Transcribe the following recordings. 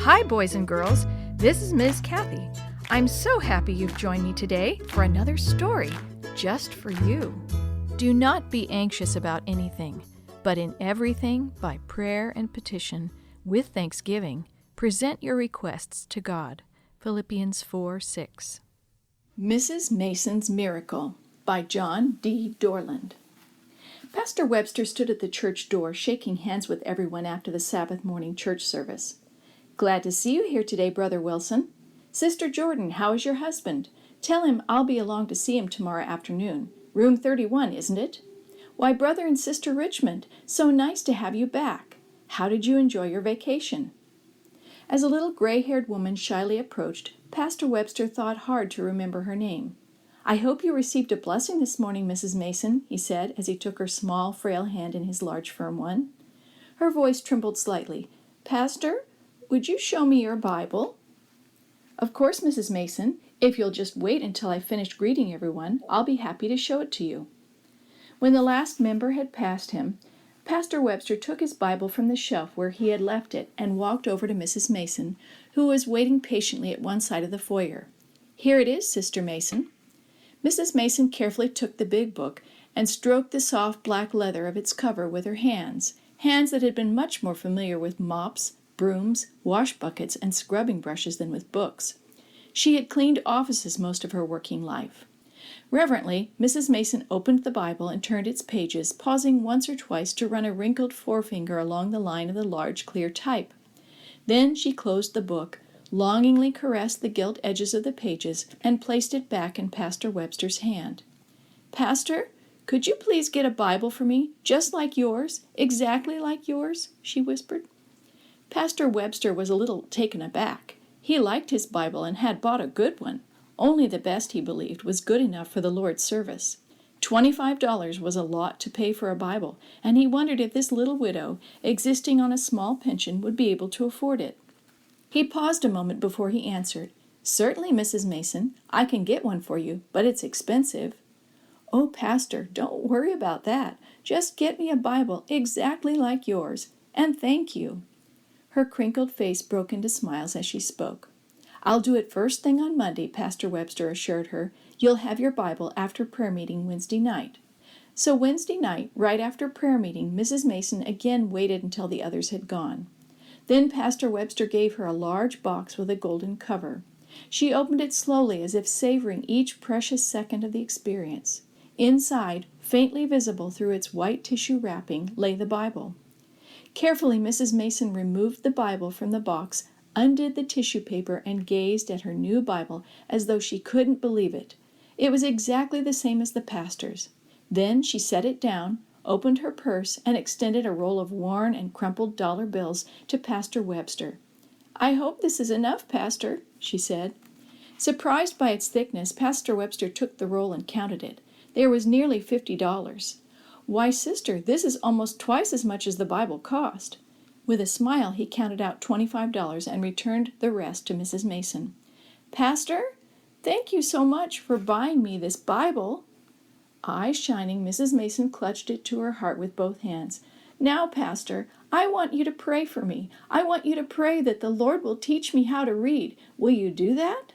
Hi, boys and girls. This is Ms. Kathy. I'm so happy you've joined me today for another story just for you. Do not be anxious about anything, but in everything, by prayer and petition, with thanksgiving, present your requests to God. Philippians 4:6. Mrs. Mason's Miracle by John D. Dorland. Pastor Webster stood at the church door, shaking hands with everyone after the Sabbath morning church service. "Glad to see you here today, Brother Wilson. Sister Jordan, how is your husband? Tell him I'll be along to see him tomorrow afternoon. Room 31, isn't it? Why, Brother and Sister Richmond, so nice to have you back. How did you enjoy your vacation?" As a little gray-haired woman shyly approached, Pastor Webster thought hard to remember her name. "I hope you received a blessing this morning, Mrs. Mason," he said as he took her small, frail hand in his large, firm one. Her voice trembled slightly. "Pastor, would you show me your Bible?" "Of course, Mrs. Mason. If you'll just wait until I finish greeting everyone, I'll be happy to show it to you." When the last member had passed him, Pastor Webster took his Bible from the shelf where he had left it and walked over to Mrs. Mason, who was waiting patiently at one side of the foyer. "Here it is, Sister Mason." Mrs. Mason carefully took the big book and stroked the soft black leather of its cover with her hands that had been much more familiar with mops, brooms, wash buckets, and scrubbing brushes than with books. She had cleaned offices most of her working life. Reverently, Mrs. Mason opened the Bible and turned its pages, pausing once or twice to run a wrinkled forefinger along the line of the large, clear type. Then she closed the book, longingly caressed the gilt edges of the pages, and placed it back in Pastor Webster's hand. "Pastor, could you please get a Bible for me, just like yours, exactly like yours?" she whispered. Pastor Webster was a little taken aback. He liked his Bible and had bought a good one. Only the best, he believed, was good enough for the Lord's service. $25 was a lot to pay for a Bible, and he wondered if this little widow, existing on a small pension, would be able to afford it. He paused a moment before he answered. "Certainly, Mrs. Mason, I can get one for you, but it's expensive." "Oh, Pastor, don't worry about that. Just get me a Bible exactly like yours, and thank you." Her crinkled face broke into smiles as she spoke. "I'll do it first thing on Monday," Pastor Webster assured her. "You'll have your Bible after prayer meeting Wednesday night." So Wednesday night, right after prayer meeting, Mrs. Mason again waited until the others had gone. Then Pastor Webster gave her a large box with a golden cover. She opened it slowly as if savoring each precious second of the experience. Inside, faintly visible through its white tissue wrapping, lay the Bible. Carefully, Mrs. Mason removed the Bible from the box, undid the tissue paper, and gazed at her new Bible as though she couldn't believe it. It was exactly the same as the pastor's. Then she set it down, opened her purse, and extended a roll of worn and crumpled dollar bills to Pastor Webster. "I hope this is enough, Pastor," she said. Surprised by its thickness, Pastor Webster took the roll and counted it. There was nearly $50. "Why, sister, this is almost twice as much as the Bible cost." With a smile, he counted out $25 and returned the rest to Mrs. Mason. "Pastor, thank you so much for buying me this Bible." Eyes shining, Mrs. Mason clutched it to her heart with both hands. "Now, Pastor, I want you to pray for me. I want you to pray that the Lord will teach me how to read. Will you do that?"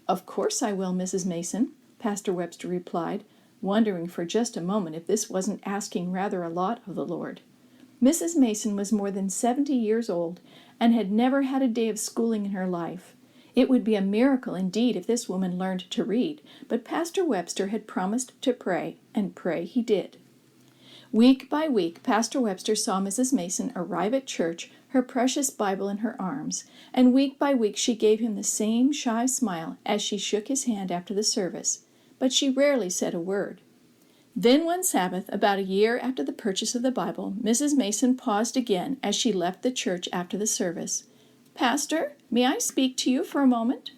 "Of course I will, Mrs. Mason," Pastor Webster replied, wondering for just a moment if this wasn't asking rather a lot of the Lord. Mrs. Mason was more than 70 years old and had never had a day of schooling in her life. It would be a miracle indeed if this woman learned to read, but Pastor Webster had promised to pray, and pray he did. Week by week, Pastor Webster saw Mrs. Mason arrive at church, her precious Bible in her arms, and week by week she gave him the same shy smile as she shook his hand after the service, but she rarely said a word. Then one Sabbath, about a year after the purchase of the Bible, Mrs. Mason paused again as she left the church after the service. "Pastor, may I speak to you for a moment?"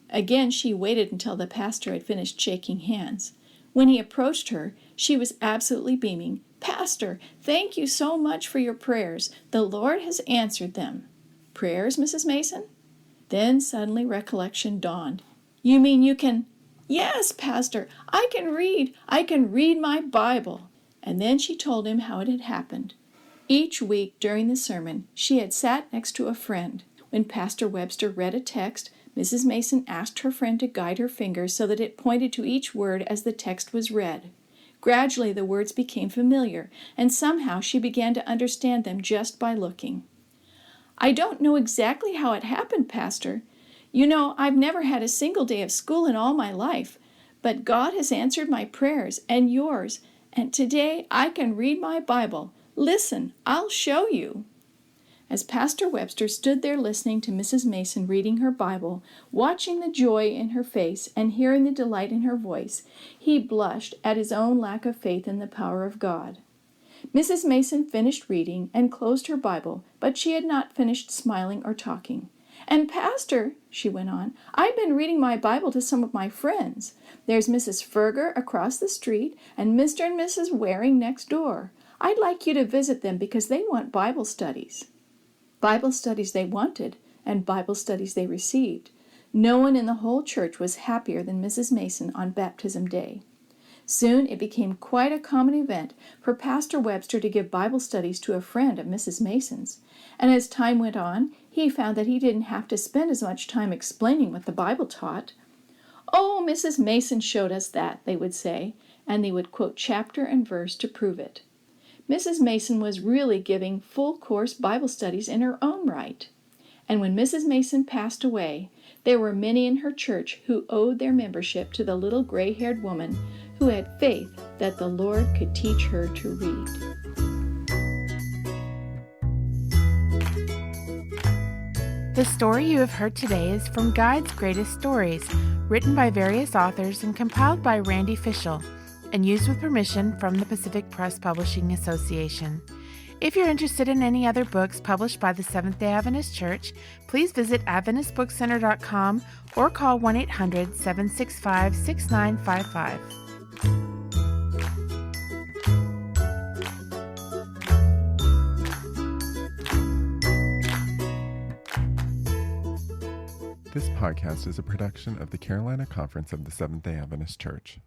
Again she waited until the pastor had finished shaking hands. When he approached her, she was absolutely beaming. "Pastor, thank you so much for your prayers. The Lord has answered them." "Prayers, Mrs. Mason?" Then suddenly recollection dawned. "You mean you can—" "Yes, Pastor, I can read. I can read my Bible." And then she told him how it had happened. Each week during the sermon, she had sat next to a friend. When Pastor Webster read a text, Mrs. Mason asked her friend to guide her finger so that it pointed to each word as the text was read. Gradually, the words became familiar, and somehow she began to understand them just by looking. "I don't know exactly how it happened, Pastor. You know, I've never had a single day of school in all my life, but God has answered my prayers and yours, and today I can read my Bible. Listen, I'll show you." As Pastor Webster stood there listening to Mrs. Mason reading her Bible, watching the joy in her face and hearing the delight in her voice, he blushed at his own lack of faith in the power of God. Mrs. Mason finished reading and closed her Bible, but she had not finished smiling or talking. "And Pastor," she went on, "I've been reading my Bible to some of my friends. There's Mrs. Ferger across the street and Mr. and Mrs. Waring next door. I'd like you to visit them because they want Bible studies." Bible studies they wanted, and Bible studies they received. No one in the whole church was happier than Mrs. Mason on baptism day. Soon it became quite a common event for Pastor Webster to give Bible studies to a friend of Mrs. Mason's, and as time went on, he found that he didn't have to spend as much time explaining what the Bible taught. "Oh, Mrs. Mason showed us that," they would say, and they would quote chapter and verse to prove it. Mrs. Mason was really giving full-course Bible studies in her own right. And when Mrs. Mason passed away, there were many in her church who owed their membership to the little gray-haired woman who had faith that the Lord could teach her to read. The story you have heard today is from God's Greatest Stories, written by various authors and compiled by Randy Fischel, and used with permission from the Pacific Press Publishing Association. If you're interested in any other books published by the Seventh-day Adventist Church, please visit AdventistBookCenter.com or call 1-800-765-6955. This podcast is a production of the Carolina Conference of the Seventh-day Adventist Church.